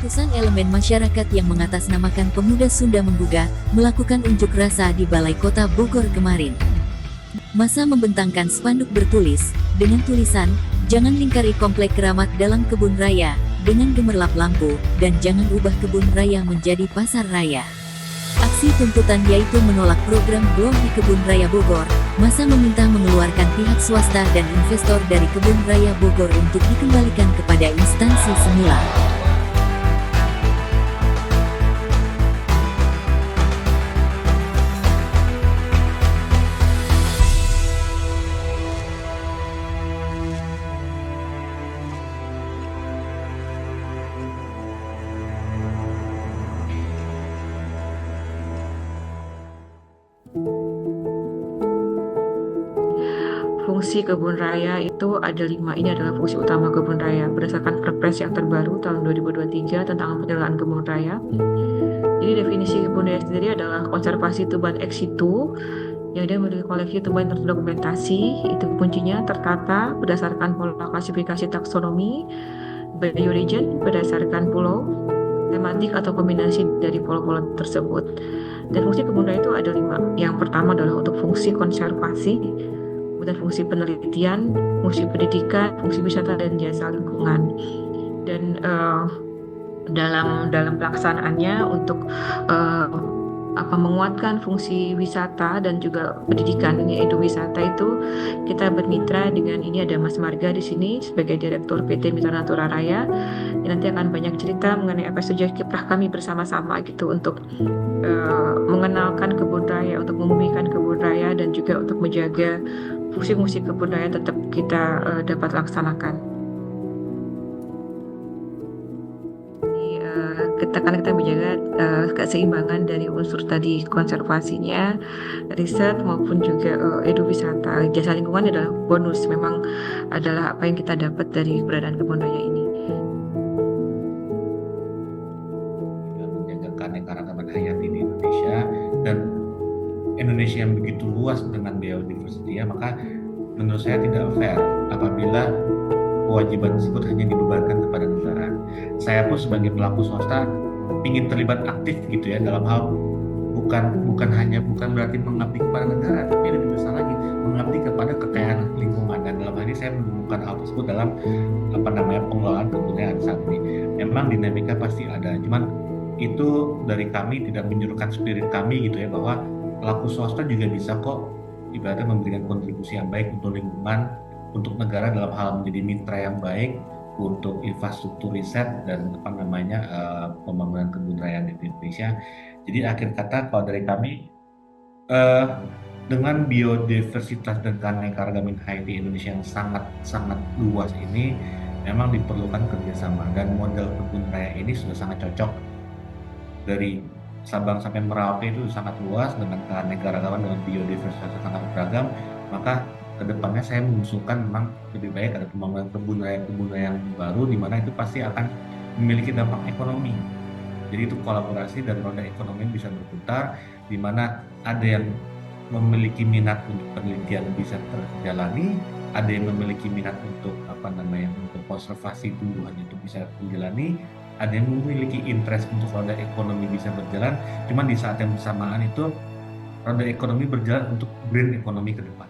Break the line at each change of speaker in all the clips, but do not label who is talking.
Ratusan elemen masyarakat yang mengatasnamakan Pemuda Sunda Menggugah melakukan unjuk rasa di Balai Kota Bogor kemarin. Massa membentangkan spanduk bertulis, dengan tulisan, "Jangan lingkari komplek keramat dalam kebun raya, dengan gemerlap lampu, dan jangan ubah kebun raya menjadi pasar raya." Aksi tuntutan yaitu menolak program Blok di Kebun Raya Bogor. Massa meminta mengeluarkan pihak swasta dan investor dari Kebun Raya Bogor untuk dikembalikan kepada instansi semula.
Fungsi kebun raya itu ada 5. Ini adalah fungsi utama kebun raya berdasarkan Perpres yang terbaru tahun 2023 tentang penyelenggaraan kebun raya. Jadi definisi kebun raya sendiri adalah konservasi tuban ex situ yang dia memiliki koleksi tuban yang terdokumentasi. Itu kuncinya tertata berdasarkan pola klasifikasi taksonomi, bioregion berdasarkan pulau, tematik atau kombinasi dari pulau-pulau tersebut. Dan fungsi kebun raya itu ada 5. Yang pertama adalah untuk fungsi konservasi, kemudian fungsi penelitian, fungsi pendidikan, fungsi wisata dan jasa lingkungan. Dan dalam pelaksanaannya untuk menguatkan fungsi wisata dan juga pendidikan, yaitu wisata itu kita bermitra dengan ini ada Mas Marga di sini sebagai Direktur PT Mitra Natura Raya. Yang nanti akan banyak cerita mengenai apa saja kiprah kami bersama-sama gitu untuk mengenalkan kebun raya, untuk membumikan kebun raya dan juga untuk menjaga fungsi-fungsi kebun raya tetap kita dapat laksanakan. Kita menjaga keseimbangan dari unsur tadi konservasinya, riset maupun juga eduwisata. Jasa lingkungan adalah bonus, memang adalah apa yang kita dapat dari keberadaan kebun raya ini.
Menjaga keanekaragaman hayati di Indonesia dan Indonesia yang begitu luas dengan biodiversity, maka menurut saya tidak fair apabila kewajiban tersebut hanya dibebankan kepada negara. Saya pun sebagai pelaku swasta ingin terlibat aktif gitu ya dalam hal bukan berarti mengabdi kepada negara, tapi lebih besar lagi mengabdi kepada kekayaan lingkungan. Dan dalam hal ini saya menemukan hal tersebut dalam pengelolaan kebudayaan saat ini. Memang dinamika pasti ada, cuman itu dari kami tidak menyuruhkan spirit kami gitu ya, bahwa pelaku swasta juga bisa kok ibaratnya memberikan kontribusi yang baik untuk lingkungan, untuk negara dalam hal menjadi mitra yang baik untuk infrastruktur riset dan pembangunan kebun raya di Indonesia. Jadi akhir kata kalau dari kami dengan biodiversitas dan keanekaragaman hayati Indonesia yang sangat luas ini memang diperlukan kerjasama, dan model kebun raya ini sudah sangat cocok. Dari Sabang sampai Merauke itu sangat luas dengan keanekaragaman, dengan biodiversitas yang sangat beragam. Maka kedepannya saya mengusulkan memang lebih baik ada pembangunan kebun raya yang baru, di mana itu pasti akan memiliki dampak ekonomi. Jadi itu kolaborasi dan roda ekonomi bisa berputar, di mana ada yang memiliki minat untuk penelitian bisa terjalani, ada yang memiliki minat untuk untuk konservasi tumbuhan itu bisa dijalani, ada yang memiliki interest untuk roda ekonomi bisa berjalan. Cuman di saat yang bersamaan itu roda ekonomi berjalan untuk green ekonomi ke depan.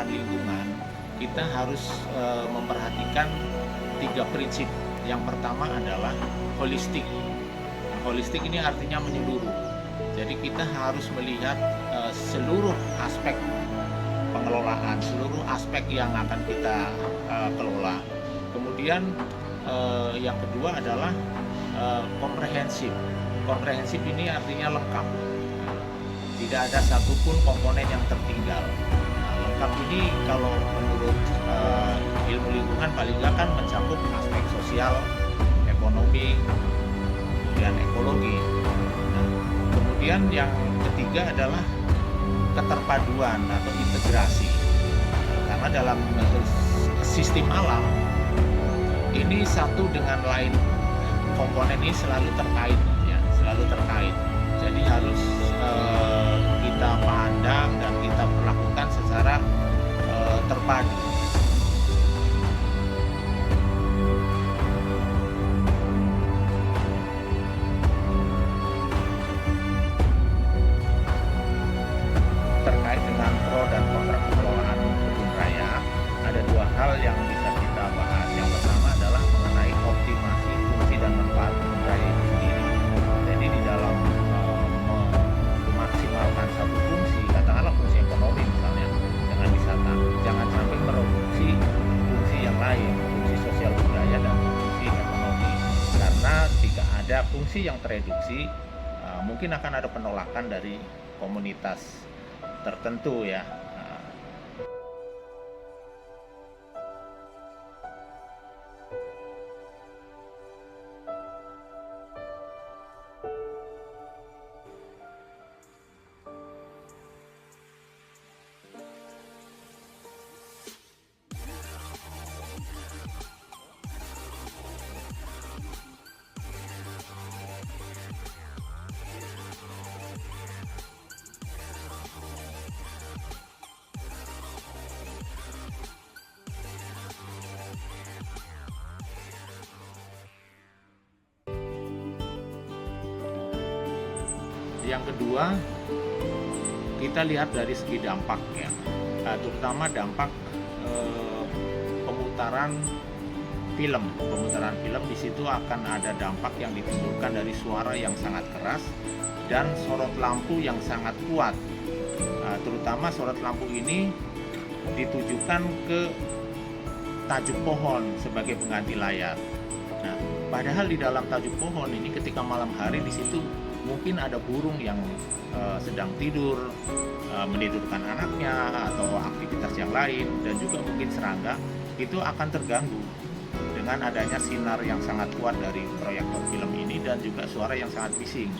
Lingkungan, kita harus memperhatikan 3 prinsip. Yang pertama adalah holistik. Holistik ini artinya menyeluruh. Jadi kita harus melihat seluruh aspek pengelolaan seluruh aspek yang akan kita kelola. Kemudian yang kedua adalah komprehensif. Komprehensif ini artinya lengkap. Tidak ada satupun komponen yang tertinggal. Lengkap ini kalau menurut ilmu lingkungan paling nggak kan mencakup aspek sosial, ekonomi, kemudian ekologi. Kemudian yang ketiga adalah keterpaduan atau integrasi. Karena dalam sistem alam ini satu dengan lain komponen ini selalu terkait, ya, selalu terkait. Jadi harus kita pandang dan kita perlakukan secara terpadu. Terkait dengan pro dan kontra pengelolaan kebun raya, ada dua hal yang bisa kita bahas. Yang pertama adalah mengenai optimasi fungsi dan manfaat kebun raya itu sendiri. Jadi di dalam memaksimalkan satu fungsi, katakanlah fungsi ekonomi misalnya dengan wisata, jangan sampai mereduksi fungsi yang lain, fungsi sosial budaya dan fungsi ekonomi. Karena jika ada fungsi yang tereduksi, mungkin akan ada penolakan dari komunitas tertentu, ya. Yang kedua, kita lihat dari segi dampaknya, terutama dampak pemutaran film. Pemutaran film di situ akan ada dampak yang ditimbulkan dari suara yang sangat keras dan sorot lampu yang sangat kuat. Terutama sorot lampu ini ditujukan ke tajuk pohon sebagai pengganti layar. Nah, padahal di dalam tajuk pohon ini ketika malam hari di situ mungkin ada burung yang sedang tidur, menidurkan anaknya atau aktivitas yang lain, dan juga mungkin serangga itu akan terganggu dengan adanya sinar yang sangat kuat dari proyektor film ini dan juga suara yang sangat bising.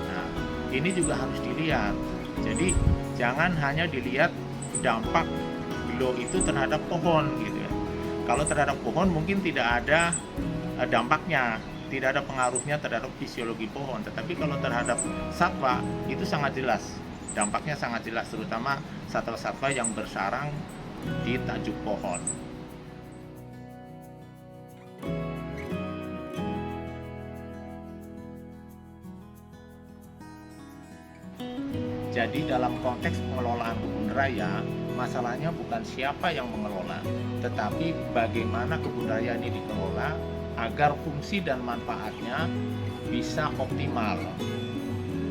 Nah, ini juga harus dilihat. Jadi jangan hanya dilihat dampak glow itu terhadap pohon gitu ya. Kalau terhadap pohon mungkin tidak ada dampaknya, tidak ada pengaruhnya terhadap fisiologi pohon, tetapi kalau terhadap satwa itu sangat jelas, dampaknya sangat jelas, terutama satwa-satwa yang bersarang di tajuk pohon. Jadi dalam konteks pengelolaan kebun raya, masalahnya bukan siapa yang mengelola, tetapi bagaimana kebun raya ini dikelola agar fungsi dan manfaatnya bisa optimal.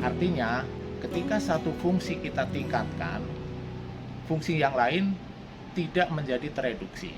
Artinya, ketika satu fungsi kita tingkatkan, fungsi yang lain tidak menjadi tereduksi.